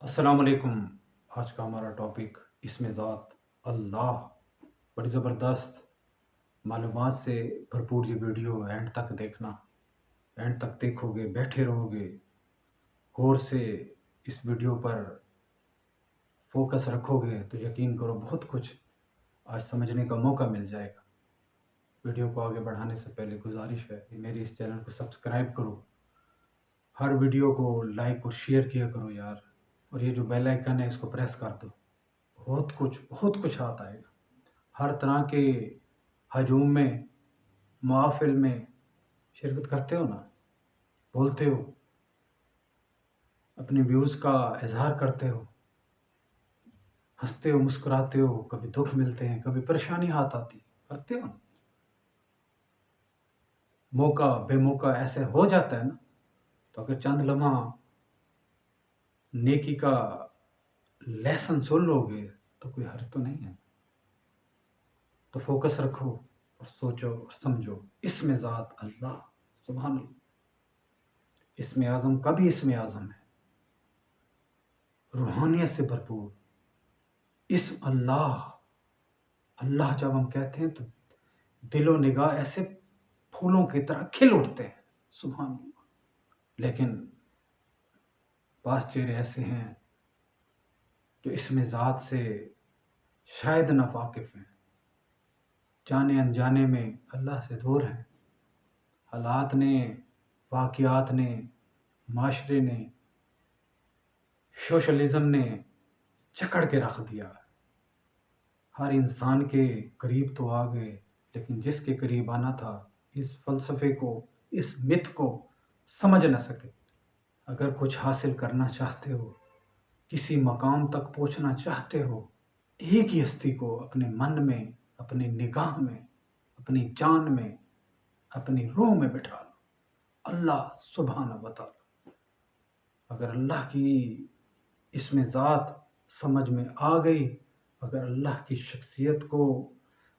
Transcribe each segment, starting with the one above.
अस्सलाम वालेकुम। आज का हमारा टॉपिक इसमें ज़ात अल्लाह। बड़ी ज़बरदस्त मालूमात से भरपूर ये वीडियो एंड तक देखना। एंड तक देखोगे, बैठे रहोगे, गौर से इस वीडियो पर फोकस रखोगे तो यकीन करो बहुत कुछ आज समझने का मौका मिल जाएगा। वीडियो को आगे बढ़ाने से पहले गुजारिश है कि मेरे इस चैनल को सब्सक्राइब करो, हर वीडियो को लाइक और शेयर किया करो यार, और ये जो बेल आइकन है इसको प्रेस कर दो। बहुत कुछ आता है। हर तरह के हजूम में, महफ़िल में शिरकत करते हो ना, बोलते हो, अपने व्यूज़ का इज़हार करते हो, हँसते हो, मुस्कुराते हो, कभी दुःख मिलते हैं, कभी परेशानी हाथ आती है, करते हो ना। मौका बेमौका ऐसे हो जाता है ना, तो अगर चंद लम्हा नेकी का लेसन सुन लोगे तो कोई हर्ज तो नहीं है। तो फोकस रखो और सोचो और समझो, इसमें ज़ात अल्लाह, सुभान अल्लाह। इसमें आज़म का भी इसमें आज़म है, रूहानियत से भरपूर। इस अल्लाह, अल्लाह जब हम कहते हैं तो दिलो निगाह ऐसे फूलों की तरह खिल उठते हैं, सुभान अल्लाह। लेकिन पास चेहरे ऐसे हैं जो इसमें ज़ात से शायद ना वाकिफ़ हैं, जाने अनजाने में अल्लाह से दूर हैं। हालात ने, वाक़ियात ने, माशरे ने, सोशलिज़म ने जकड़ के रख दिया। हर इंसान के करीब तो आ गए, लेकिन जिसके करीब आना था, इस फ़लसफ़े को, इस मिथ को समझ न सके। अगर कुछ हासिल करना चाहते हो, किसी मकाम तक पहुँचना चाहते हो, एक ही हस्ती को अपने मन में, अपनी निगाह में, अपनी जान में, अपनी रूह में बिठा लो, अल्लाह सुब्हानहू व तआला। अगर अल्लाह की इसमें ज़ात समझ में आ गई, अगर अल्लाह की शख्सियत को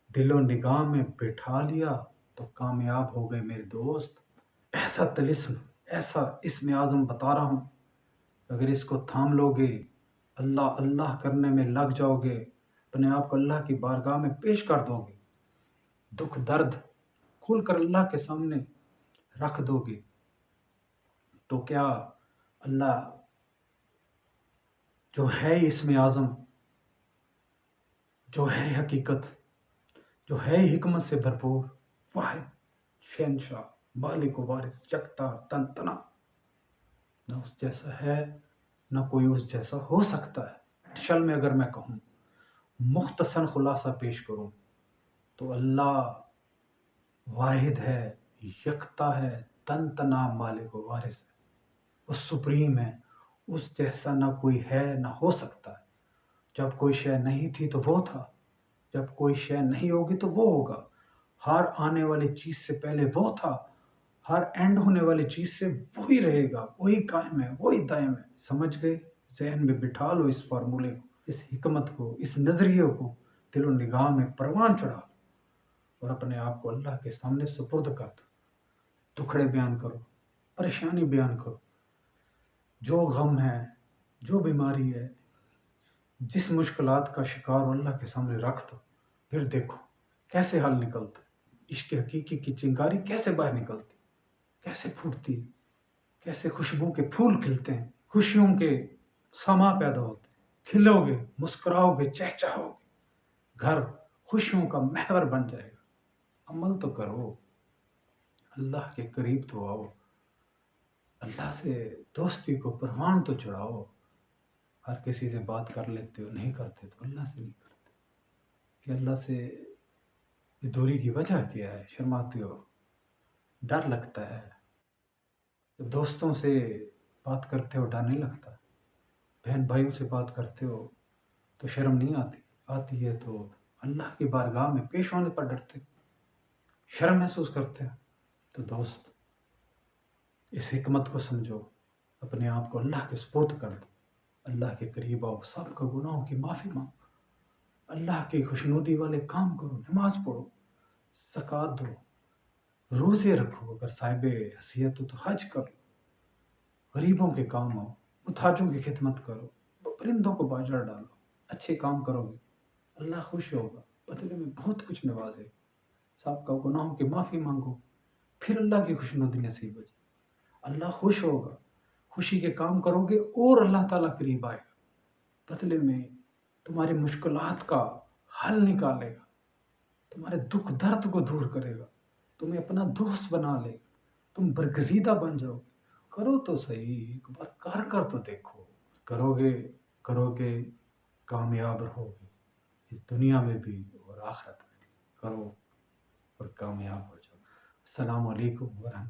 दिलो निगाह में बिठा लिया तो कामयाब हो गए मेरे दोस्त। ऐसा तिलिस्म, ऐसा इसमें आज़म बता रहा हूँ, अगर इसको थाम लोगे, अल्लाह अल्लाह करने में लग जाओगे, अपने आप को अल्लाह की बारगाह में पेश कर दोगे, दुख दर्द खुल कर अल्लाह के सामने रख दोगे, तो क्या अल्लाह जो है इसमें आज़म, जो है हकीकत, जो है हिकमत से भरपूर, वाहिद, शहनशाह, मालिक व वारिस, जगता तनतना, न उस जैसा है, न कोई उस जैसा हो सकता है। शल में अगर मैं कहूँ, मुख्तसर खुलासा पेश करूँ, तो अल्लाह वाहिद है, यकता है, तनतना, मालिक व वारिस है, वो सुप्रीम है, उस जैसा ना कोई है ना हो सकता है। जब कोई शय नहीं थी तो वो था, जब कोई शय नहीं होगी तो वो होगा। हर आने वाली चीज़ से पहले वो था, हर एंड होने वाली चीज़ से वही रहेगा, वही कायम है, वही दायम है। समझ गए? ज़हन में बिठा लो इस फार्मूले को, इस हिकमत को, इस नज़रिए को, दिलो निगाह में परवान चढ़ा लो और अपने आप को अल्लाह के सामने सुपुर्द कर दो। दुखड़े बयान करो, परेशानी बयान करो, जो गम है, जो बीमारी है, जिस मुश्किलात का शिकार हो, अल्लाह के सामने रख दो। फिर देखो कैसे हल निकलता है। इश्क हकीकी की चिंगारी कैसे बाहर निकलती, कैसे फूटती, कैसे खुशबू के फूल खिलते हैं, खुशियों के समा पैदा होते हैं, खिलोगे, मुस्कुराओगे, चहचहाओगे, घर खुशियों का महवर बन जाएगा। अमल तो करो, अल्लाह के करीब तो आओ, अल्लाह से दोस्ती को परवान तो चढ़ाओ। हर किसी से बात कर लेते हो, नहीं करते तो अल्लाह से नहीं करते कि अल्लाह से ये दूरी की वजह क्या है? शर्माते हो, डर लगता है, जब दोस्तों से बात करते हो डर नहीं लगता, बहन भाइयों से बात करते हो तो शर्म नहीं आती, आती है तो अल्लाह की बारगाह में पेश होने पर डरते हो, शर्म महसूस करते हो। तो दोस्त, इस हिकमत को समझो, अपने आप को अल्लाह के सुपुर्द कर दो, अल्लाह के करीब आओ, सबका गुनाहों की माफ़ी मांगो, अल्लाह की खुशनुदी वाले काम करो, नमाज पढ़ो, ज़कात दो, रोज़े रखो, अगर साहिब हैसियत हो तो हज करो, गरीबों के काम आओ, मुहताजों की खिदमत करो, پرندوں کو باجرا ڈالو، اچھے کام کرو گے، اللہ خوش ہوگا، بدلے میں بہت کچھ نوازے گا۔ صاحب کا گناہوں کی معافی مانگو، پھر اللہ کی خوشنودی نصیب ہو جائے، اللہ خوش ہوگا، خوشی کے کام کرو گے اور اللہ تعالیٰ قریب آئے گا، بدلے میں تمہاری مشکلات کا حل نکالے گا، تمہارے دکھ درد کو دور کرے گا، تمہیں اپنا دوست بنا لے گا، تم برگزیدہ بن جاؤ گے۔ کرو تو صحیح، ایک بار کر تو دیکھو، کرو گے کامیاب رہو گے، اس دنیا میں بھی اور آخرت میں بھی۔ کرو اور کامیاب ہو جاؤ۔ السلام علیکم ورحمۃ اللہ۔